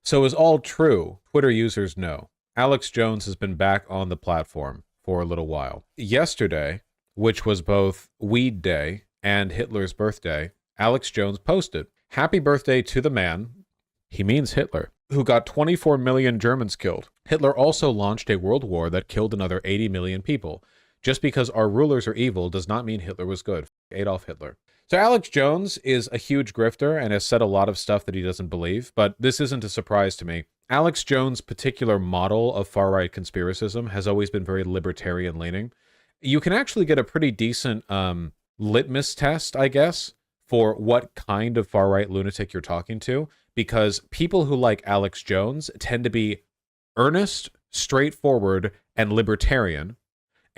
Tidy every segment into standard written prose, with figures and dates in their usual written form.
So is all true, Twitter users know. Alex Jones has been back on the platform for a little while. Yesterday, which was both Weed Day and Hitler's birthday, Alex Jones posted, "Happy birthday to the man," he means Hitler, "who got 24 million Germans killed. Hitler also launched a world war that killed another 80 million people. Just because our rulers are evil does not mean Hitler was good. Adolf Hitler." So Alex Jones is a huge grifter and has said a lot of stuff that he doesn't believe, but this isn't a surprise to me. Alex Jones' particular model of far-right conspiracism has always been very libertarian-leaning. You can actually get a pretty decent litmus test, I guess, for what kind of far-right lunatic you're talking to, because people who like Alex Jones tend to be earnest, straightforward, and libertarian.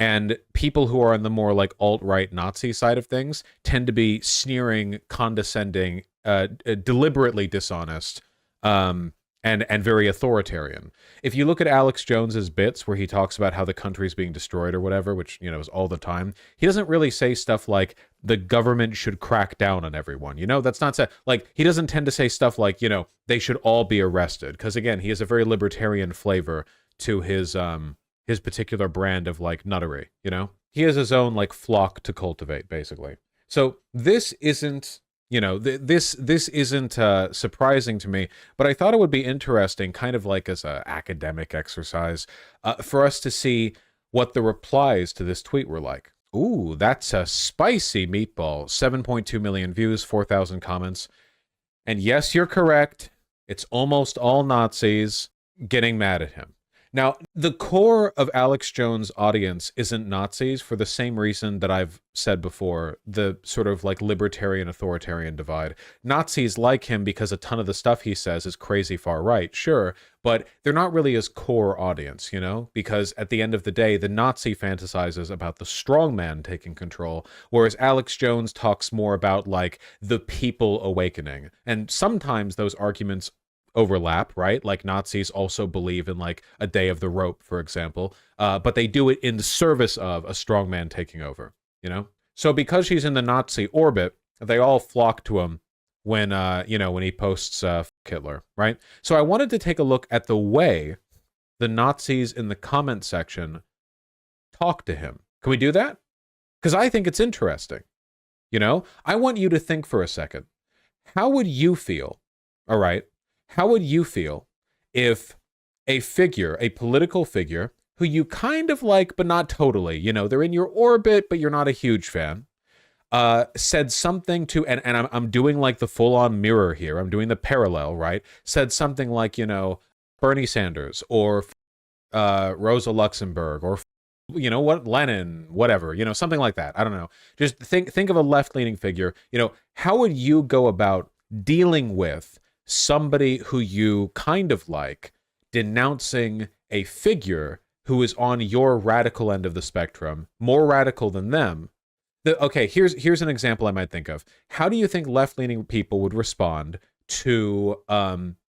And people who are on the more like alt-right Nazi side of things tend to be sneering, condescending, deliberately dishonest, and very authoritarian. If you look at Alex Jones's bits where he talks about how the country's being destroyed or whatever, which, you know, is all the time, he doesn't really say stuff like the government should crack down on everyone. You know, that's not like, he doesn't tend to say stuff like, you know, they should all be arrested. Because again, he has a very libertarian flavor to his particular brand of like nuttery, you know? He has his own like flock to cultivate, basically. So this isn't, you know, this isn't surprising to me, but I thought it would be interesting, kind of like as an academic exercise, for us to see what the replies to this tweet were like. Ooh, that's a spicy meatball. 7.2 million views, 4,000 comments. And yes, you're correct. It's almost all Nazis getting mad at him. Now, the core of Alex Jones' audience isn't Nazis for the same reason that I've said before, the sort of like libertarian-authoritarian divide. Nazis like him because a ton of the stuff he says is crazy far right, sure, but they're not really his core audience, you know? Because at the end of the day, the Nazi fantasizes about the strong man taking control, whereas Alex Jones talks more about like the people awakening. And sometimes those arguments overlap, right? Like Nazis also believe in like a day of the rope, for example, but they do it in the service of a strong man taking over, you know? So because he's in the Nazi orbit, they all flock to him when, you know, when he posts Hitler, right? So I wanted to take a look at the way the Nazis in the comment section talk to him. Can we do that? Because I think it's interesting. You know, I want you to think for a second. How would you feel, all right? How would you feel if a figure, a political figure, who you kind of like, but not totally, you know, they're in your orbit, but you're not a huge fan, said something to, and I'm doing like the full-on mirror here, I'm doing the parallel, right? Said something like, you know, Bernie Sanders, or Rosa Luxemburg, or, you know what, Lenin, whatever, you know, something like that. I don't know. Just think of a left-leaning figure. You know, how would you go about dealing with somebody who you kind of like denouncing a figure who is on your radical end of the spectrum, more radical than them? Okay, here's an example I might think of. How do you think left-leaning people would respond to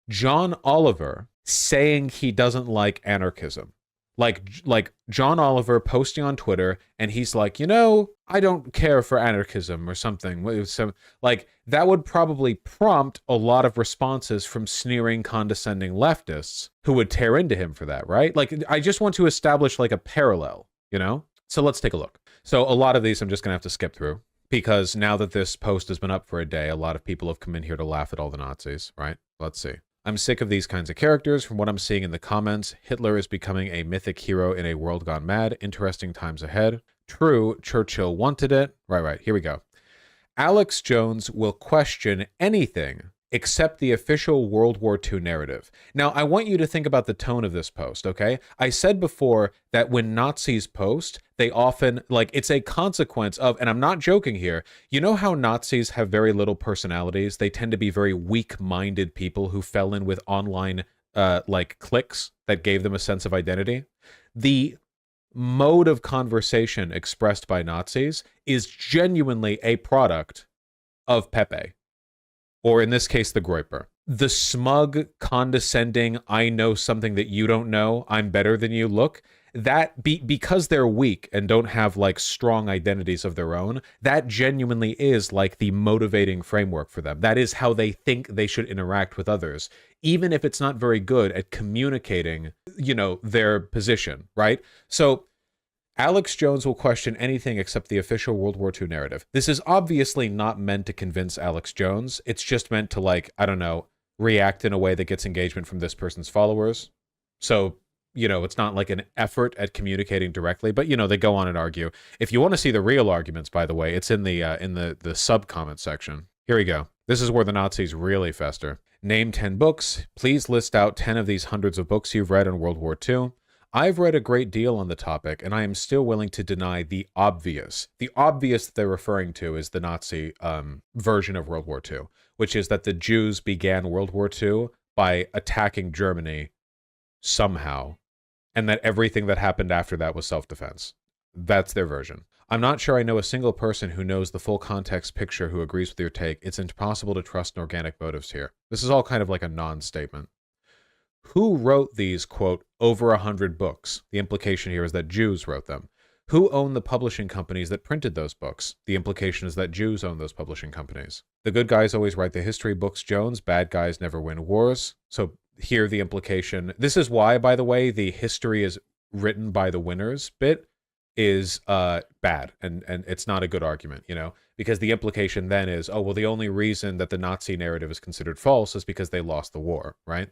John Oliver saying he doesn't like anarchism? Like John Oliver posting on Twitter, and he's like, you know, I don't care for anarchism or something. So, like, that would probably prompt a lot of responses from sneering, condescending leftists who would tear into him for that, right? Like, I just want to establish like a parallel, you know? So let's take a look. So a lot of these I'm just gonna have to skip through, because now that this post has been up for a day, a lot of people have come in here to laugh at all the Nazis, right? Let's see. I'm sick of these kinds of characters. From what I'm seeing in the comments, Hitler is becoming a mythic hero in a world gone mad. Interesting times ahead. True, Churchill wanted it. Right, here we go. Alex Jones will question anything except the official World War II narrative. Now, I want you to think about the tone of this post, okay? I said before that when Nazis post, they often, like, it's a consequence of, and I'm not joking here, you know how Nazis have very little personalities? They tend to be very weak-minded people who fell in with online, like, cliques that gave them a sense of identity. The mode of conversation expressed by Nazis is genuinely a product of Pepe, or in this case, the Groyper. The smug, condescending, I know something that you don't know, I'm better than you look, because they're weak and don't have like strong identities of their own, that genuinely is like the motivating framework for them. That is how they think they should interact with others, even if it's not very good at communicating, their position, right? So Alex Jones will question anything except the official World War II narrative. This is obviously not meant to convince Alex Jones. It's just meant to, like, I don't know, react in a way that gets engagement from this person's followers. So, it's not like an effort at communicating directly, but, they go on and argue. If you want to see the real arguments, by the way, it's in the sub-comment section. Here we go. This is where the Nazis really fester. Name 10 books. Please list out 10 of these hundreds of books you've read on World War II. I've read a great deal on the topic, and I am still willing to deny the obvious. The obvious that they're referring to is the Nazi version of World War II, which is that the Jews began World War II by attacking Germany somehow, and that everything that happened after that was self-defense. That's their version. I'm not sure I know a single person who knows the full context picture who agrees with your take. It's impossible to trust organic motives here. This is all kind of like a non-statement. Who wrote these, quote, over 100 books? The implication here is that Jews wrote them. Who owned the publishing companies that printed those books? The implication is that Jews own those publishing companies. The good guys always write the history books, Jones. Bad guys never win wars. So here the implication. This is why, by the way, the history is written by the winners bit is bad. And it's not a good argument, because the implication then is, oh, well, the only reason that the Nazi narrative is considered false is because they lost the war, right?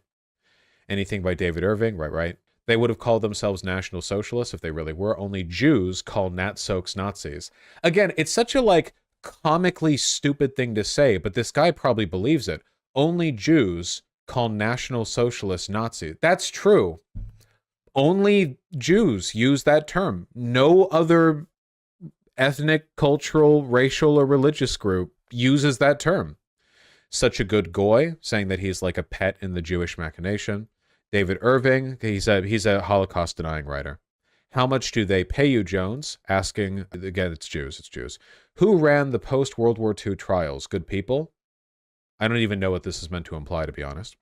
Anything by David Irving, right. They would have called themselves National Socialists if they really were. Only Jews call Nat-Soaks Nazis. Again, it's such a, like, comically stupid thing to say, but this guy probably believes it. Only Jews call National Socialists Nazis. That's true. Only Jews use that term. No other ethnic, cultural, racial, or religious group uses that term. Such a good goy, saying that he's like a pet in the Jewish machination. David Irving, he's a Holocaust-denying writer. How much do they pay you, Jones? Asking, again, it's Jews. Who ran the post-World War II trials? Good people? I don't even know what this is meant to imply, to be honest.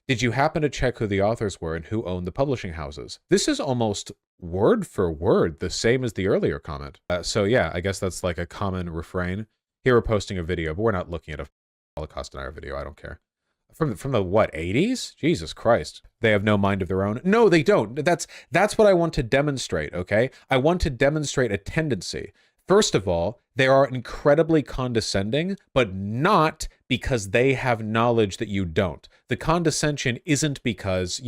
Did you happen to check who the authors were and who owned the publishing houses? This is almost word for word the same as the earlier comment. So yeah, I guess that's like a common refrain. Here we're posting a video, but we're not looking at a Holocaust denier video. I don't care. From the what, 80s? Jesus Christ. They have no mind of their own. No, they don't. That's what I want to demonstrate, okay? I want to demonstrate a tendency. First of all, they are incredibly condescending, but not because they have knowledge that you don't. The condescension isn't because,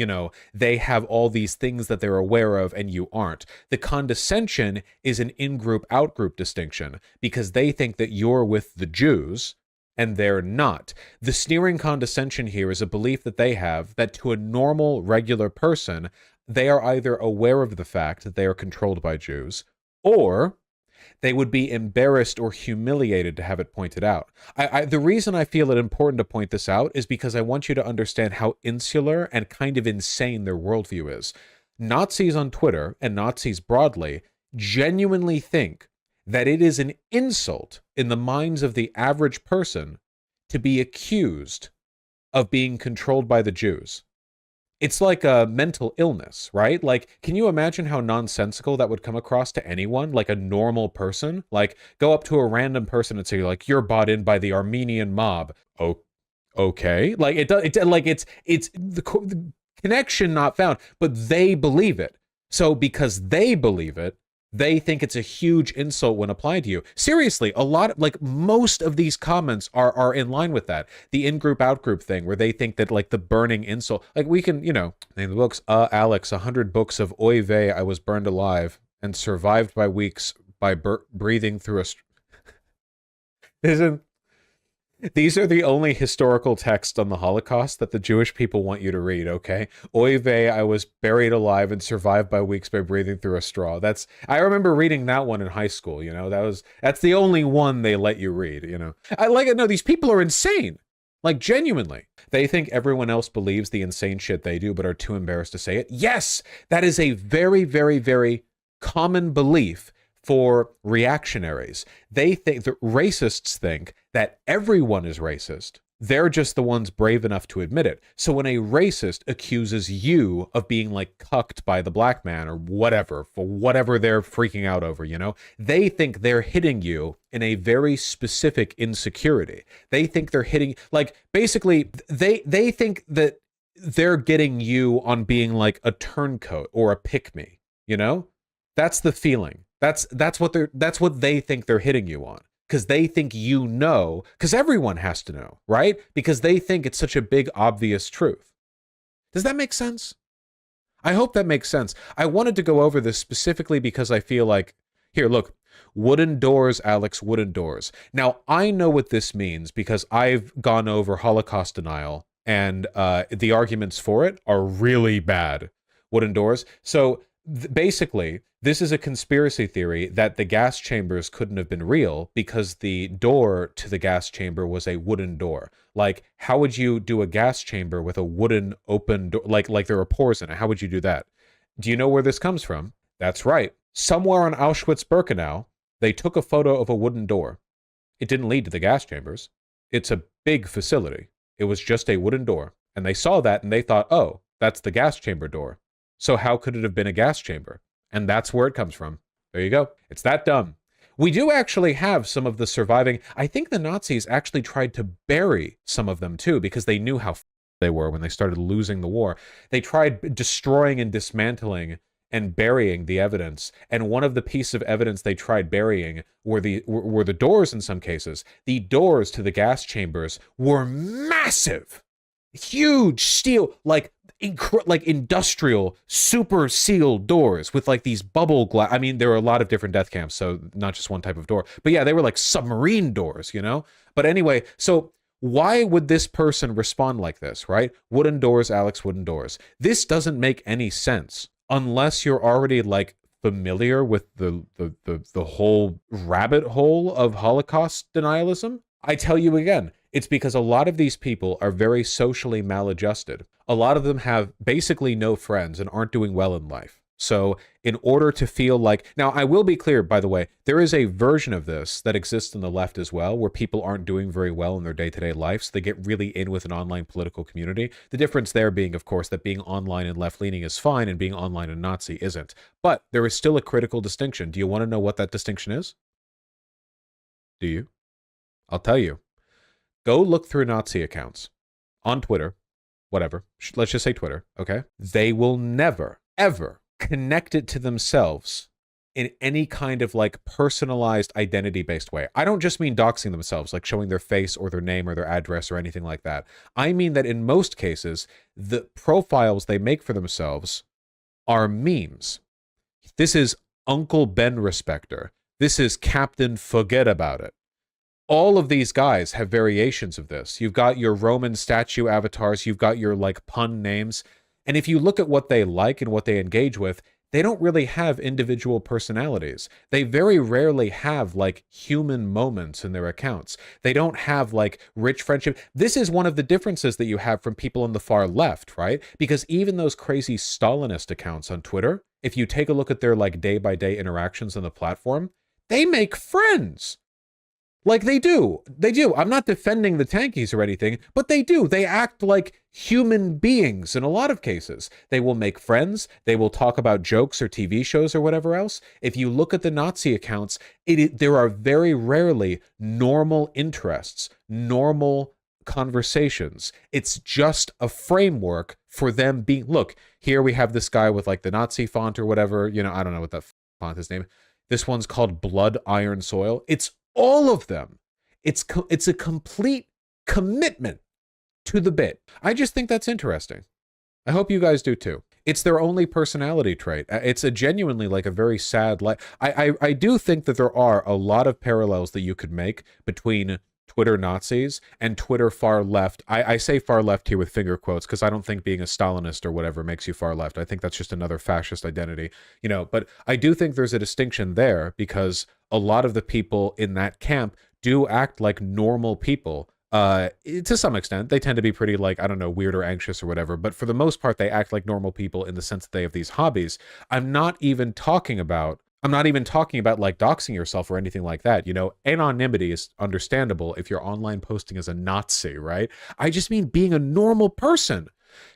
they have all these things that they're aware of and you aren't. The condescension is an in-group, out-group distinction because they think that you're with the Jews and they're not. The sneering condescension here is a belief that they have that to a normal, regular person, they are either aware of the fact that they are controlled by Jews, or they would be embarrassed or humiliated to have it pointed out. The reason I feel it important to point this out is because I want you to understand how insular and kind of insane their worldview is. Nazis on Twitter, and Nazis broadly, genuinely think that it is an insult in the minds of the average person to be accused of being controlled by the Jews. It's like a mental illness, right? Like, can you imagine how nonsensical that would come across to anyone, like a normal person? Like, go up to a random person and say, like, you're bought in by the Armenian mob. Oh, okay. Like, it's the connection not found, but they believe it. So because they believe it, they think it's a huge insult when applied to you. Seriously, most of these comments are in line with that. The in-group, out-group thing, where they think that, like, the burning insult, like, we can, name the books, Alex, 100 books of oy vey, I was burned alive and survived by weeks by breathing through a... These are the only historical texts on the Holocaust that the Jewish people want you to read, okay? Oy vey, I was buried alive and survived by weeks by breathing through a straw. I remember reading that one in high school, that's the only one they let you read, No, these people are insane. Like, genuinely. They think everyone else believes the insane shit they do, but are too embarrassed to say it. Yes, that is a very, very, very common belief for reactionaries. They think that racists think that everyone is racist They're just the ones brave enough to admit it. So when a racist accuses you of being like cucked by the black man or whatever, for whatever they're freaking out over, they think they're hitting you in a very specific insecurity. They think they're hitting, like, basically, they think that they're getting you on being like a turncoat or a pick-me, That's the feeling. That's what they think they're hitting you on. Because they think because everyone has to know, right? Because they think it's such a big, obvious truth. Does that make sense? I hope that makes sense. I wanted to go over this specifically because I feel like, here, look, wooden doors, Alex, wooden doors. Now, I know what this means because I've gone over Holocaust denial, and the arguments for it are really bad. Wooden doors. So basically, this is a conspiracy theory that the gas chambers couldn't have been real because the door to the gas chamber was a wooden door. Like, how would you do a gas chamber with a wooden open door? Like there are pores in it. How would you do that? Do you know where this comes from? That's right. Somewhere on Auschwitz-Birkenau, they took a photo of a wooden door. It didn't lead to the gas chambers. It's a big facility. It was just a wooden door. And they saw that and they thought, oh, that's the gas chamber door. So how could it have been a gas chamber? And that's where it comes from. There you go. It's that dumb. We do actually have some of the surviving. I think the Nazis actually tried to bury some of them too, because they knew how they were when they started losing the war. They tried destroying and dismantling and burying the evidence. And one of the pieces of evidence they tried burying were the doors in some cases. The doors to the gas chambers were massive. Huge steel, like industrial, super sealed doors with like these bubble glass. I mean, there were a lot of different death camps, so not just one type of door. But yeah, they were like submarine doors, But anyway, so why would this person respond like this, right? Wooden doors, Alex, wooden doors. This doesn't make any sense unless you're already like familiar with the whole rabbit hole of Holocaust denialism. I tell you again, it's because a lot of these people are very socially maladjusted. A lot of them have basically no friends and aren't doing well in life. So in order to feel like... Now, I will be clear, by the way, there is a version of this that exists in the left as well, where people aren't doing very well in their day-to-day life, so they get really in with an online political community. The difference there being, of course, that being online and left-leaning is fine and being online and Nazi isn't. But there is still a critical distinction. Do you want to know what that distinction is? Do you? I'll tell you. Go look through Nazi accounts on Twitter, whatever. Let's just say Twitter, okay? They will never, ever connect it to themselves in any kind of like personalized identity-based way. I don't just mean doxing themselves, like showing their face or their name or their address or anything like that. I mean that in most cases, the profiles they make for themselves are memes. This is Uncle Ben Respecter. This is Captain Forget About It. All of these guys have variations of this. You've got your Roman statue avatars, you've got your like pun names. And if you look at what they like and what they engage with, they don't really have individual personalities. They very rarely have like human moments in their accounts. They don't have like rich friendship. This is one of the differences that you have from people on the far left, right? Because even those crazy Stalinist accounts on Twitter, if you take a look at their like day-by-day interactions on the platform, they make friends. Like they do. They do. I'm not defending the tankies or anything, but they do. They act like human beings in a lot of cases. They will make friends. They will talk about jokes or TV shows or whatever else. If you look at the Nazi accounts, there are very rarely normal interests, normal conversations. It's just a framework for them being, look, here we have this guy with like the Nazi font or whatever. I don't know what that font is named. This one's called Blood, Iron, Soil. It's all of them. It's a complete commitment to the bit. I just think that's interesting. I hope you guys do too. It's their only personality trait. It's a genuinely like a very sad life. I do think that there are a lot of parallels that you could make between Twitter Nazis and Twitter far left. I say far left here with finger quotes because I don't think being a Stalinist or whatever makes you far left. I think that's just another fascist identity, but I do think there's a distinction there because a lot of the people in that camp do act like normal people. To some extent, they tend to be pretty like, I don't know, weird or anxious or whatever. But for the most part, they act like normal people in the sense that they have these hobbies. I'm not even talking about I'm not even talking about like doxing yourself or anything like that. You know, anonymity is understandable if you're online posting as a Nazi, right? I just mean being a normal person.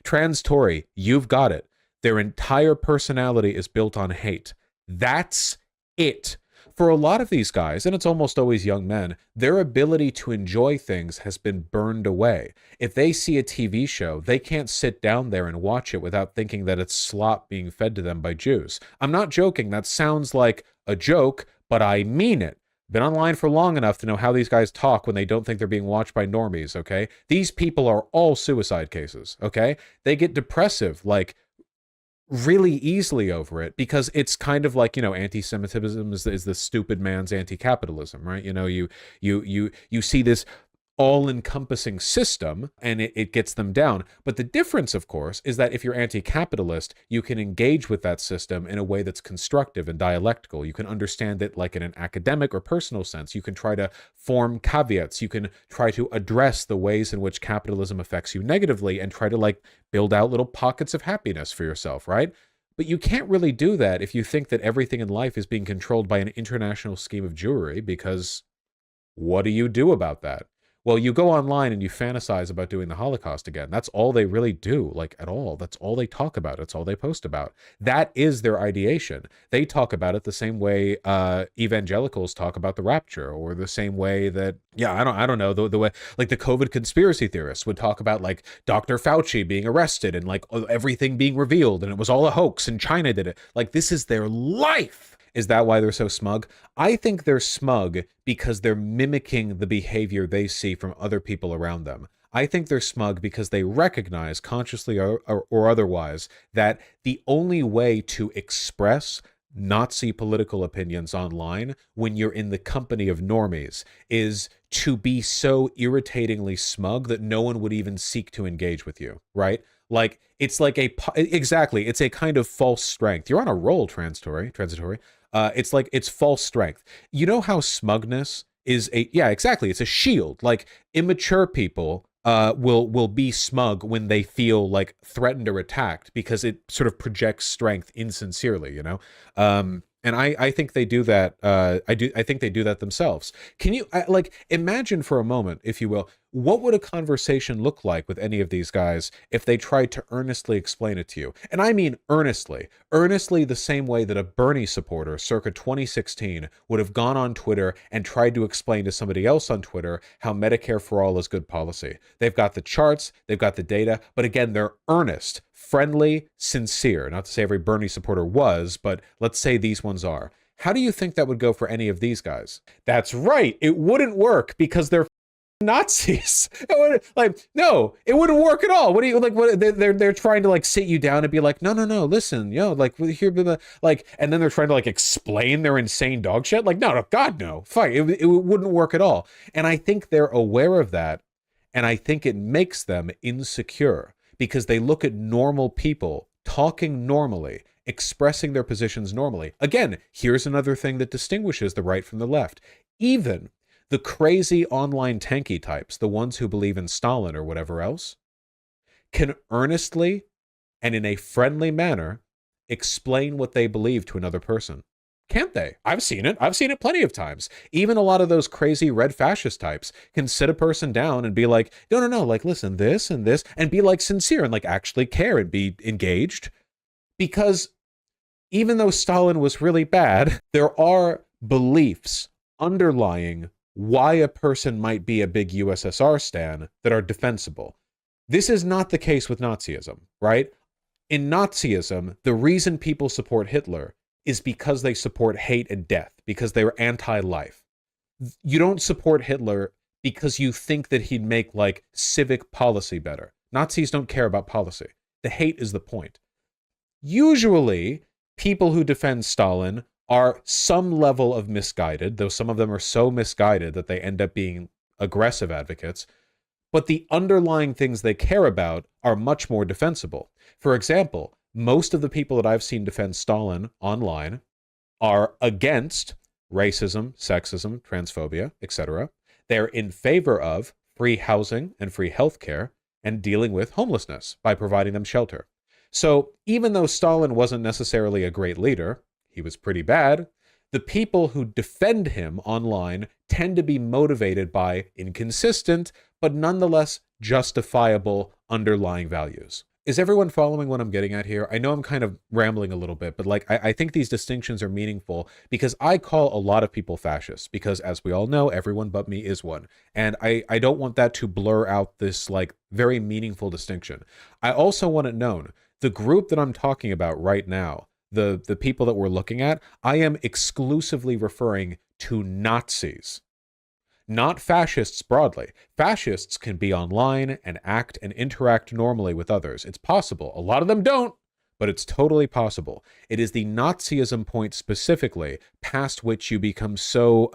Trans Tory, you've got it. Their entire personality is built on hate. That's it. For a lot of these guys, and it's almost always young men, their ability to enjoy things has been burned away. If they see a TV show, they can't sit down there and watch it without thinking that it's slop being fed to them by Jews. I'm not joking. That sounds like a joke, but I mean it. Been online for long enough to know how these guys talk when they don't think they're being watched by normies, okay? These people are all suicide cases, okay? They get depressive, like, really easily over it, because it's kind of like, you know, anti-Semitism is the stupid man's anti-capitalism, right? You know, you see this all-encompassing system and it gets them down. But the difference, of course, is that if you're anti-capitalist, you can engage with that system in a way that's constructive and dialectical. You can understand it like in an academic or personal sense. You can try to form caveats. You can try to address the ways in which capitalism affects you negatively and try to like build out little pockets of happiness for yourself, right? But you can't really do that if you think that everything in life is being controlled by an international scheme of Jewry, because what do you do about that? Well, you go online and you fantasize about doing the Holocaust again. That's all they really do, like at all. That's all they talk about. It's all they post about. That is their ideation. They talk about it the same way evangelicals talk about the rapture, or the same way that, yeah, I don't know, the way like the COVID conspiracy theorists would talk about like Dr. Fauci being arrested and like everything being revealed and it was all a hoax and China did it. Like, this is their life. Is that why they're so smug? I think they're smug because they're mimicking the behavior they see from other people around them. I think they're smug because they recognize, consciously or otherwise, that the only way to express Nazi political opinions online when you're in the company of normies is to be so irritatingly smug that no one would even seek to engage with you, right? Like, it's like exactly, it's a kind of false strength. You're on a roll, transitory. It's like, it's false strength. You know how smugness is yeah, exactly. It's a shield. Like, immature people will be smug when they feel like threatened or attacked because it sort of projects strength insincerely, you know? And I think they do that. I think they do that themselves. Can you like imagine for a moment, if you will, what would a conversation look like with any of these guys if they tried to earnestly explain it to you? And I mean earnestly the same way that a Bernie supporter circa 2016 would have gone on Twitter and tried to explain to somebody else on Twitter how Medicare for all is good policy. They've got the charts, they've got the data, but again, they're earnest, friendly, sincere. Not to say every Bernie supporter was, but let's say these ones are. How do you think that would go for any of these guys? That's right. It wouldn't work because they're Nazis. No, it wouldn't work at all. What do you like? What they're trying to like sit you down and be like, no, listen, like here, like, and then they're trying to like explain their insane dog shit. Like, no, God, no, fight. It wouldn't work at all. And I think they're aware of that, and I think it makes them insecure because they look at normal people talking normally, expressing their positions normally. Again, here's another thing that distinguishes the right from the left. Even the crazy online tanky types, the ones who believe in Stalin or whatever else, can earnestly and in a friendly manner explain what they believe to another person. Can't they? I've seen it. I've seen it plenty of times. Even a lot of those crazy red fascist types can sit a person down and be like, no, like, listen, this and this, and be like sincere and like actually care and be engaged. Because even though Stalin was really bad, there are beliefs underlying why a person might be a big USSR stan that are defensible. This is not the case with Nazism, right? In Nazism, the reason people support Hitler is because they support hate and death, because they're anti-life. You don't support Hitler because you think that he'd make like civic policy better. Nazis don't care about policy. The hate is the point. Usually, people who defend Stalin are some level of misguided, though some of them are so misguided that they end up being aggressive advocates. But the underlying things they care about are much more defensible. For example, most of the people that I've seen defend Stalin online are against racism, sexism, transphobia, etc. They're in favor of free housing and free healthcare and dealing with homelessness by providing them shelter. So even though Stalin wasn't necessarily a great leader, he was pretty bad, The people who defend him online tend to be motivated by inconsistent, but nonetheless justifiable underlying values. Is everyone following what I'm getting at here? I know I'm kind of rambling a little bit, but like I think these distinctions are meaningful because I call a lot of people fascists because, as we all know, everyone but me is one. And I don't want that to blur out this like very meaningful distinction. I also want it known, the group that I'm talking about right now, the people that we're looking at, I am exclusively referring to Nazis. Not fascists broadly. Fascists can be online and act and interact normally with others. It's possible. A lot of them don't, but it's totally possible. It is the Nazism point specifically, past which you become so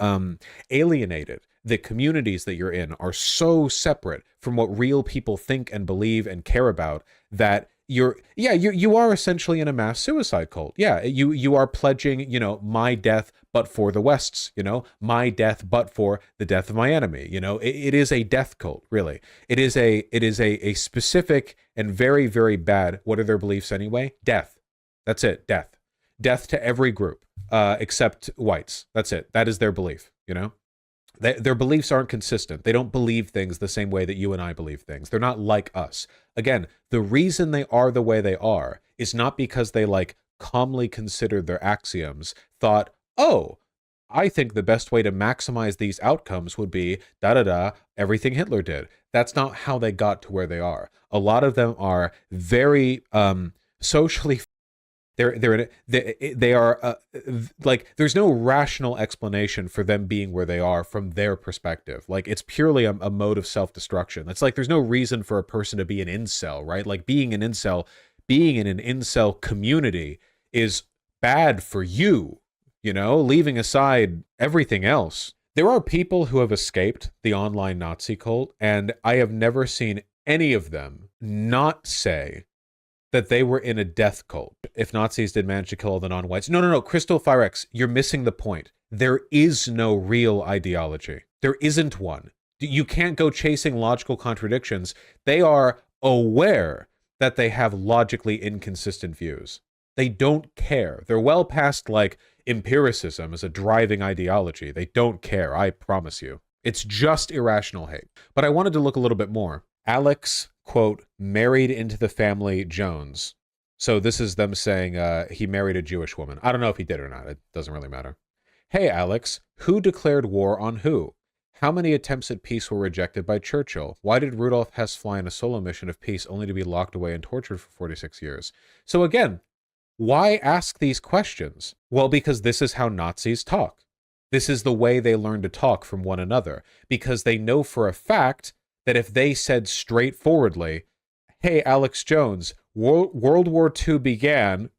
alienated. The communities that you're in are so separate from what real people think and believe and care about that you are essentially in a mass suicide cult. Yeah, you are pledging, you know, my death but for the West's, you know, my death but for the death of my enemy. You know, it is a death cult, really. It is a specific and very, very bad. What are their beliefs anyway? Death. That's it. Death. Death to every group except whites. That's it. That is their belief, you know? Their beliefs aren't consistent. They don't believe things the same way that you and I believe things. They're not like us. Again, the reason they are the way they are is not because they like calmly considered their axioms, thought, oh, I think the best way to maximize these outcomes would be da-da-da, everything Hitler did. That's not how they got to where they are. A lot of them are very socially they are like there's no rational explanation for them being where they are from their perspective. Like it's purely a mode of self-destruction. It's like there's no reason for a person to be an incel, right? Like being in an incel community is bad for you, you know, leaving aside everything else. There are people who have escaped the online Nazi cult, and I have never seen any of them not say that they were in a death cult if Nazis did manage to kill all the non-whites. No, Crystal Firex, you're missing the point. There is no real ideology. There isn't one. You can't go chasing logical contradictions. They are aware that they have logically inconsistent views. They don't care. They're well past like empiricism as a driving ideology. They don't care, I promise you. It's just irrational hate. But I wanted to look a little bit more. Alex, quote, married into the family Jones. So this is them saying he married a Jewish woman. I don't know if he did or not. It doesn't really matter. Hey, Alex, who declared war on who? How many attempts at peace were rejected by Churchill? Why did Rudolf Hess fly on a solo mission of peace only to be locked away and tortured for 46 years? So again, why ask these questions? Well, because this is how Nazis talk. This is the way they learn to talk from one another, because they know for a fact that if they said straightforwardly, hey, Alex Jones, World War II began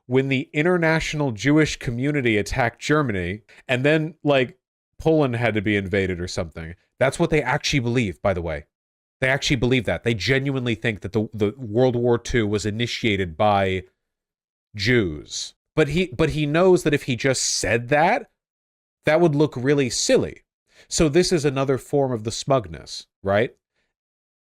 when the international Jewish community attacked Germany, and then, like, Poland had to be invaded or something. That's what they actually believe, by the way. They actually believe that. They genuinely think that the World War II was initiated by Jews. But he knows that if he just said that, that would look really silly. So this is another form of the smugness, right?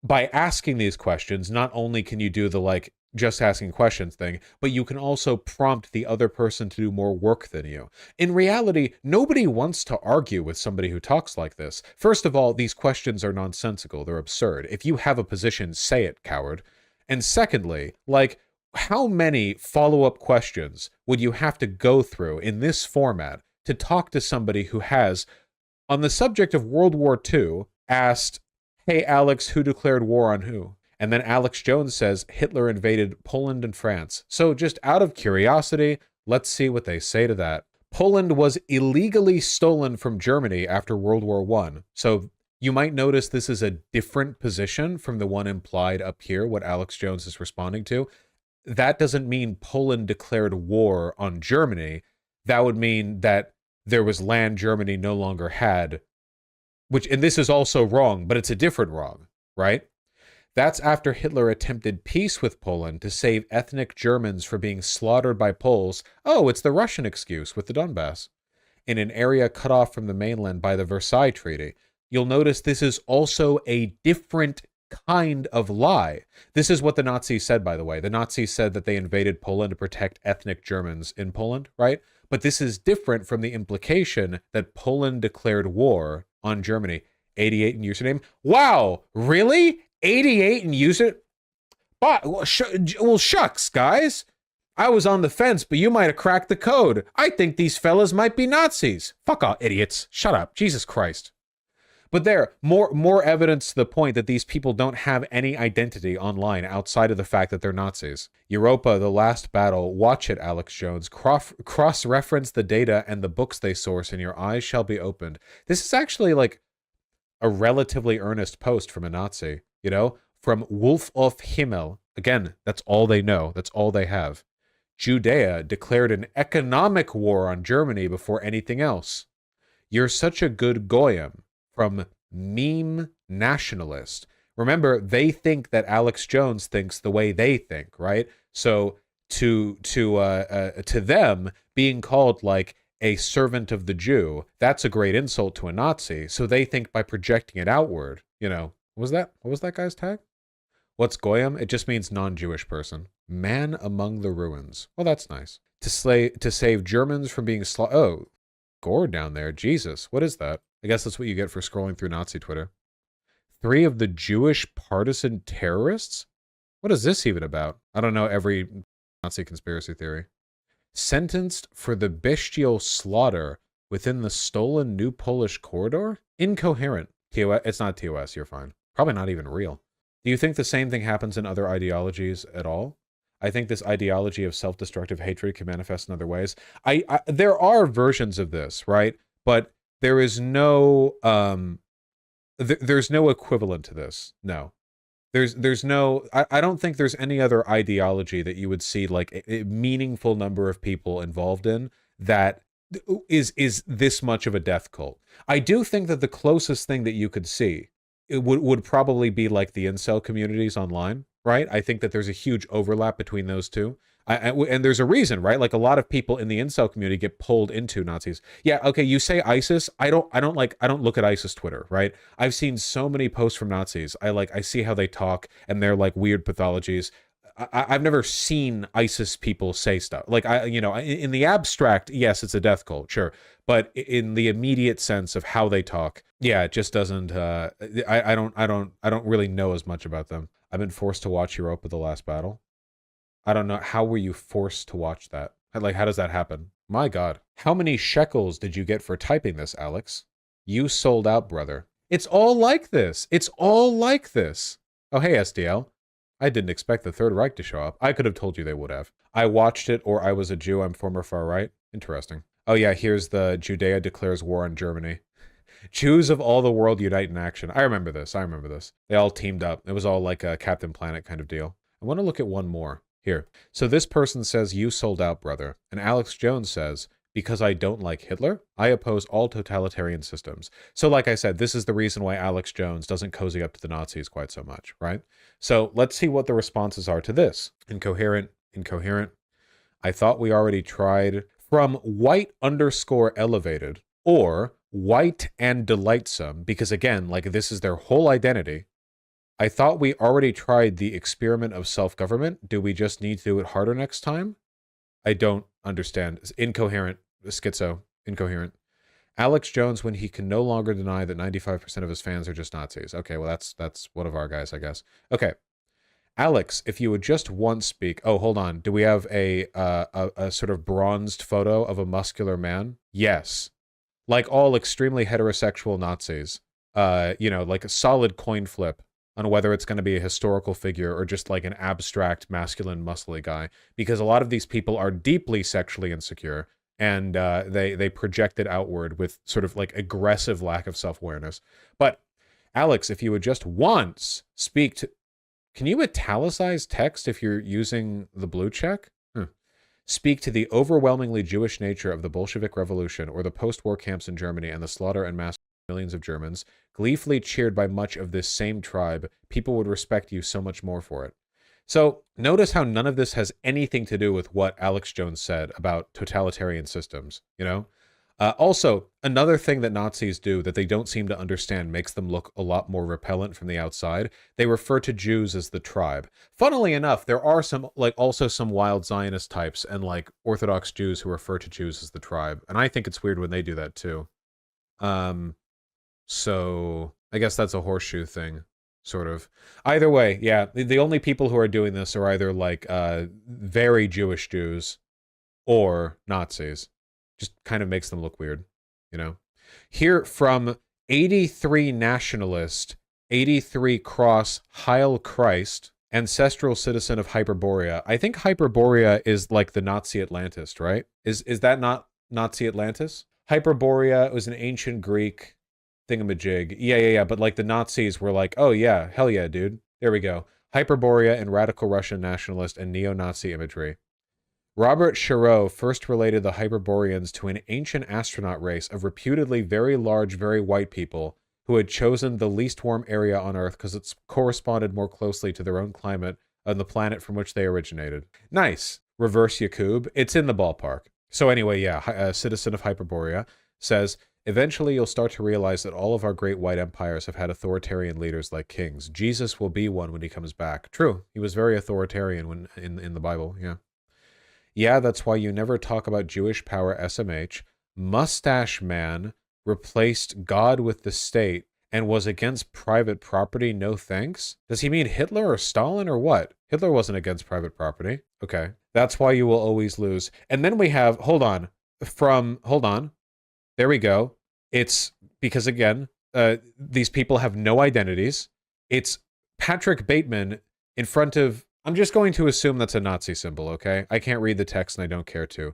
By asking these questions, not only can you do the like just asking questions thing, but you can also prompt the other person to do more work than you. In reality, nobody wants to argue with somebody who talks like this. First of all, these questions are nonsensical. They're absurd. If you have a position, say it, coward. And secondly, like, how many follow-up questions would you have to go through in this format to talk to somebody who has, on the subject of World War II, asked, hey, Alex, who declared war on who? And then Alex Jones says Hitler invaded Poland and France. So just out of curiosity, let's see what they say to that. Poland was illegally stolen from Germany after World War I. So you might notice this is a different position from the one implied up here, what Alex Jones is responding to. That doesn't mean Poland declared war on Germany. That would mean that there was land Germany no longer had, and this is also wrong, but it's a different wrong, right? That's after Hitler attempted peace with Poland to save ethnic Germans from being slaughtered by Poles. Oh, it's the Russian excuse with the Donbass. In an area cut off from the mainland by the Versailles Treaty. You'll notice this is also a different kind of lie. This is what the Nazis said, by the way. The Nazis said that they invaded Poland to protect ethnic Germans in Poland, right? But this is different from the implication that Poland declared war on Germany. 88 in username. Wow, really? 88 in user? But, well, shucks, guys. I was on the fence, but you might have cracked the code. I think these fellas might be Nazis. Fuck off, idiots. Shut up. Jesus Christ. But there, more evidence to the point that these people don't have any identity online outside of the fact that they're Nazis. Europa, The Last Battle. Watch it, Alex Jones. Cross-reference the data and the books they source, and your eyes shall be opened. This is actually like a relatively earnest post from a Nazi, you know? From Wolf of Himmel. Again, that's all they know. That's all they have. Judea declared an economic war on Germany before anything else. You're such a good goyim. From Meme Nationalist. Remember, they think that Alex Jones thinks the way they think, right? So to them, being called like a servant of the Jew, that's a great insult to a Nazi. So they think by projecting it outward, you know, what was that guy's tag? What's goyim? It just means non-Jewish person. Man among the ruins. Well, that's nice. To save Germans from being oh, gore down there. Jesus, what is that? I guess that's what you get for scrolling through Nazi Twitter. 3 of the Jewish partisan terrorists? What is this even about? I don't know every Nazi conspiracy theory. Sentenced for the bestial slaughter within the stolen New Polish corridor? Incoherent. TOS, it's not TOS, you're fine. Probably not even real. Do you think the same thing happens in other ideologies at all? I think this ideology of self-destructive hatred can manifest in other ways. There are versions of this, right? But there is no there's no equivalent to this. No. There's no I don't think there's any other ideology that you would see like a meaningful number of people involved in that is this much of a death cult. I do think that the closest thing that you could see it would probably be like the incel communities online, right? I think that there's a huge overlap between those two. And there's a reason, right? Like a lot of people in the incel community get pulled into Nazis. Yeah, okay, you say ISIS. I don't look at ISIS Twitter, right? I've seen so many posts from Nazis. I see how they talk and they're like weird pathologies. I've never seen ISIS people say stuff. Like in the abstract, yes, it's a death cult, sure. But in the immediate sense of how they talk, yeah, it just doesn't I don't really know as much about them. I've been forced to watch Europa: The Last Battle. I don't know. How were you forced to watch that? Like, how does that happen? My God. How many shekels did you get for typing this, Alex? You sold out, brother. It's all like this. It's all like this. Oh, hey, SDL. I didn't expect the Third Reich to show up. I could have told you they would have. I watched it, or I was a Jew. I'm former far right. Interesting. Oh, yeah, here's the Judea declares war on Germany. Jews of all the world unite in action. I remember this. They all teamed up. It was all like a Captain Planet kind of deal. I want to look at one more. Here. So this person says, you sold out, brother. And Alex Jones says, because I don't like Hitler, I oppose all totalitarian systems. So like I said, this is the reason why Alex Jones doesn't cozy up to the Nazis quite so much, right? So let's see what the responses are to this. Incoherent. I thought we already tried. From white_elevated or white and delightsome, because again, like this is their whole identity. I thought we already tried the experiment of self-government. Do we just need to do it harder next time? I don't understand. It's incoherent. Schizo. Incoherent. Alex Jones, when he can no longer deny that 95% of his fans are just Nazis. Okay, well, that's one of our guys, I guess. Okay. Alex, if you would just once speak... Oh, hold on. Do we have a sort of bronzed photo of a muscular man? Yes. Like all extremely heterosexual Nazis. Like a solid coin flip on whether it's going to be a historical figure or just like an abstract, masculine, muscly guy. Because a lot of these people are deeply sexually insecure, and they project it outward with sort of like aggressive lack of self-awareness. But, Alex, if you would just once speak to... Can you italicize text if you're using the blue check? Speak to the overwhelmingly Jewish nature of the Bolshevik Revolution or the post-war camps in Germany and the slaughter and massacre of millions of Germans, gleefully cheered by much of this same tribe. People would respect you so much more for it. So notice how none of this has anything to do with what Alex Jones said about totalitarian systems, you know? Also, another thing that Nazis do that they don't seem to understand makes them look a lot more repellent from the outside. They refer to Jews as the tribe. Funnily enough, there are some, like, also some wild Zionist types and, like, Orthodox Jews who refer to Jews as the tribe. And I think it's weird when they do that, too. So I guess that's a horseshoe thing, sort of. Either way, yeah, the only people who are doing this are either, like, very Jewish Jews or Nazis. Just kind of makes them look weird, you know? Here from 83 Nationalist, 83 Cross, Heil Christ, ancestral citizen of Hyperborea. I think Hyperborea is like the Nazi Atlantis, right? Is that not Nazi Atlantis? Hyperborea was an ancient Greek thingamajig. Yeah. But like the Nazis were like, oh yeah, hell yeah, dude. There we go. Hyperborea and radical Russian nationalist and neo-Nazi imagery. Robert Charot first related the Hyperboreans to an ancient astronaut race of reputedly very large, very white people who had chosen the least warm area on Earth because it corresponded more closely to their own climate on the planet from which they originated. Nice. Reverse Yakub. It's in the ballpark. So anyway, yeah, a citizen of Hyperborea says, eventually you'll start to realize that all of our great white empires have had authoritarian leaders like kings. Jesus will be one when he comes back. True. He was very authoritarian when in the Bible, yeah. Yeah, that's why you never talk about Jewish power SMH. Mustache Man replaced God with the state and was against private property, no thanks? Does he mean Hitler or Stalin or what? Hitler wasn't against private property. Okay. That's why you will always lose. And then we have, hold on. There we go. It's because, again, these people have no identities. It's Patrick Bateman in front of, I'm just going to assume that's a Nazi symbol, okay? I can't read the text and I don't care to.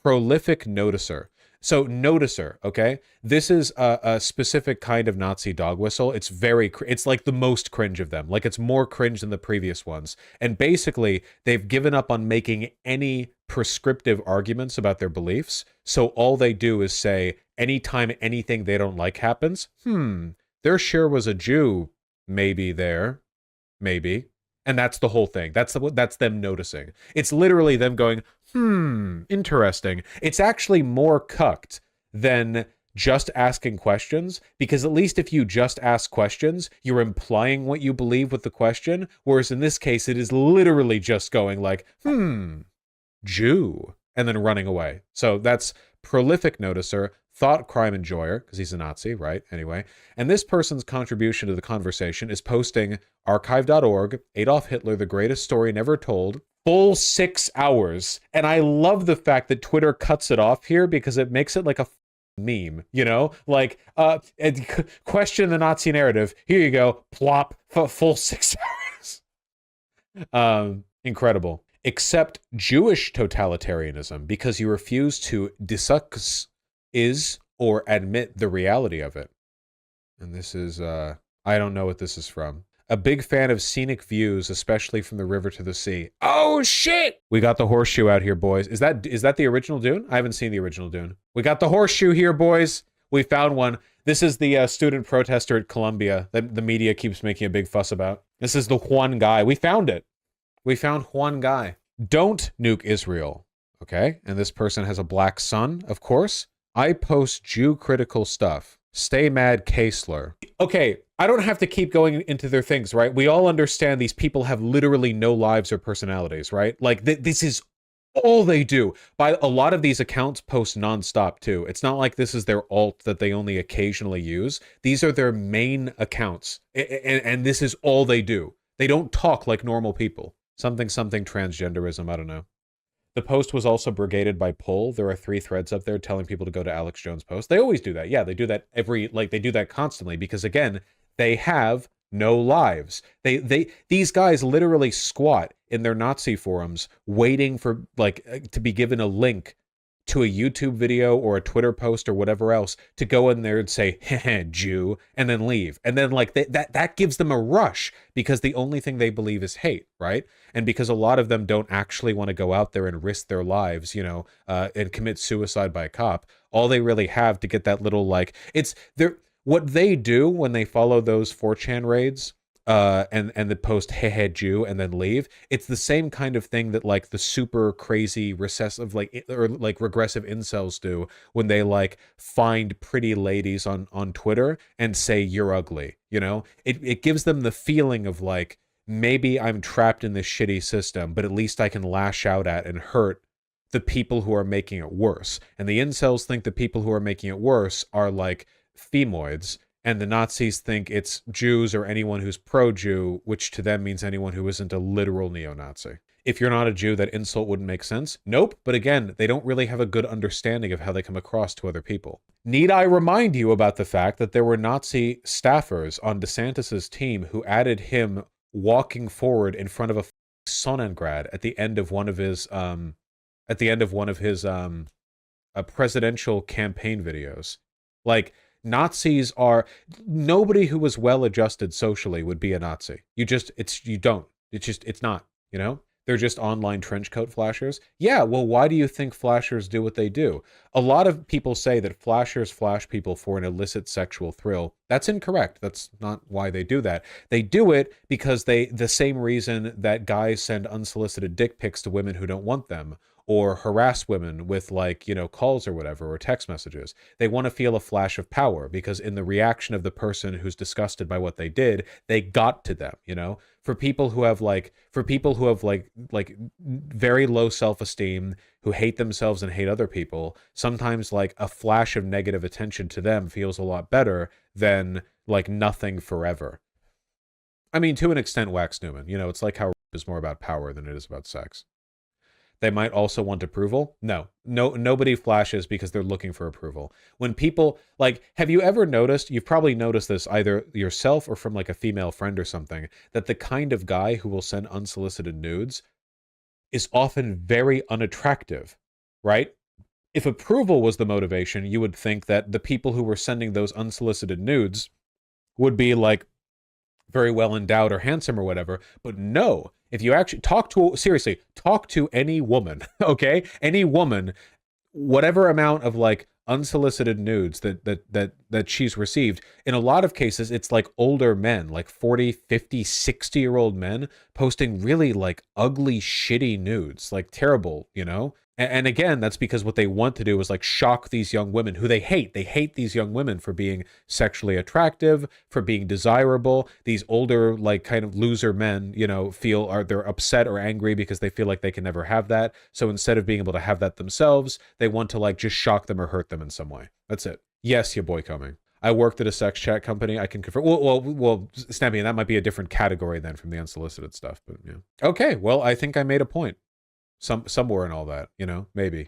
Prolific noticer. So noticer, okay? This is a specific kind of Nazi dog whistle. It's it's like the most cringe of them. Like it's more cringe than the previous ones. And basically, they've given up on making any prescriptive arguments about their beliefs. So all they do is say, anytime anything they don't like happens, there sure was a Jew maybe there, maybe. And that's the whole thing. That's them noticing. It's literally them going, interesting. It's actually more cucked than just asking questions, because at least if you just ask questions, you're implying what you believe with the question, whereas in this case, it is literally just going like, Jew, and then running away. So that's prolific noticer, thought crime enjoyer, because he's a Nazi, right? Anyway. And this person's contribution to the conversation is posting archive.org, Adolf Hitler, the greatest story never told, full 6 hours. And I love the fact that Twitter cuts it off here because it makes it like a meme, you know? Like, question the Nazi narrative. Here you go. Plop. Full 6 hours. Incredible. Except Jewish totalitarianism, because you refuse to discuss is or admit the reality of it. And this is, I don't know what this is from. A big fan of scenic views, especially from the river to the sea. Oh, shit! We got the horseshoe out here, boys. Is that the original Dune? I haven't seen the original Dune. We got the horseshoe here, boys. We found one. This is the student protester at Columbia that the media keeps making a big fuss about. This is the Juan Guy. We found it. We found Juan Guy. Don't nuke Israel, okay? And this person has a black son, of course. I post Jew-critical stuff. Stay mad, Kaesler. Okay, I don't have to keep going into their things, right? We all understand these people have literally no lives or personalities, right? Like, this is all they do. By a lot of these accounts post nonstop, too. It's not like this is their alt that they only occasionally use. These are their main accounts, and this is all they do. They don't talk like normal people. Something transgenderism, I don't know. The post was also brigaded by Pull. There are 3 threads up there telling people to go to Alex Jones' post. They always do that. Yeah, they do that they do that constantly because, again, they have no lives. These guys literally squat in their Nazi forums waiting for, to be given a link to a YouTube video or a Twitter post or whatever else to go in there and say, heh, Jew, and then leave. And then that gives them a rush because the only thing they believe is hate, right? And because a lot of them don't actually want to go out there and risk their lives, and commit suicide by a cop, all they really have to get that little, what they do when they follow those 4chan raids and then post hey Jew and then leave. It's the same kind of thing that like the super crazy recessive or like regressive incels do when they like find pretty ladies on Twitter and say you're ugly. You know, it gives them the feeling of like, maybe I'm trapped in this shitty system, but at least I can lash out at and hurt the people who are making it worse. And the incels think the people who are making it worse are like femoids, and the Nazis think it's Jews or anyone who's pro-Jew, which to them means anyone who isn't a literal neo-Nazi. If you're not a Jew, that insult wouldn't make sense. Nope, but again, they don't really have a good understanding of how they come across to other people. Need I remind you about the fact that there were Nazi staffers on DeSantis's team who added him walking forward in front of a Sonnengrad at the end of one of his presidential campaign videos. Like, Nazis are, nobody who was well adjusted socially would be a Nazi. It's not, you know? They're just online trench coat flashers. Yeah, well, why do you think flashers do what they do? A lot of people say that flashers flash people for an illicit sexual thrill. That's incorrect. That's not why they do that. They do it because the same reason that guys send unsolicited dick pics to women who don't want them, or harass women with, like, you know, calls or whatever, or text messages. They want to feel a flash of power because in the reaction of the person who's disgusted by what they did, they got to them, you know? For people who have very low self-esteem, who hate themselves and hate other people, sometimes like a flash of negative attention to them feels a lot better than like nothing forever. I mean, to an extent, Wax Newman, you know, it's like how rape is more about power than it is about sex. They might also want approval. No, nobody flashes because they're looking for approval. When people, like, have you ever noticed, you've probably noticed this either yourself or from like a female friend or something, that the kind of guy who will send unsolicited nudes is often very unattractive, right? If approval was the motivation, you would think that the people who were sending those unsolicited nudes would be like very well endowed or handsome or whatever, but no. If you actually talk to any woman, okay? Any woman, whatever amount of like unsolicited nudes that she's received, in a lot of cases, it's like older men, like 40, 50, 60-year-old men posting really like ugly, shitty nudes, like terrible, you know? And again, that's because what they want to do is like shock these young women who they hate. They hate these young women for being sexually attractive, for being desirable. These older, like kind of loser men, you know, they're upset or angry because they feel like they can never have that. So instead of being able to have that themselves, they want to like just shock them or hurt them in some way. That's it. Yes, your boy coming. I worked at a sex chat company. I can confirm. Well, Snappy, that might be a different category then from the unsolicited stuff. But yeah. Okay, well, I think I made a point. Somewhere in all that, you know, maybe.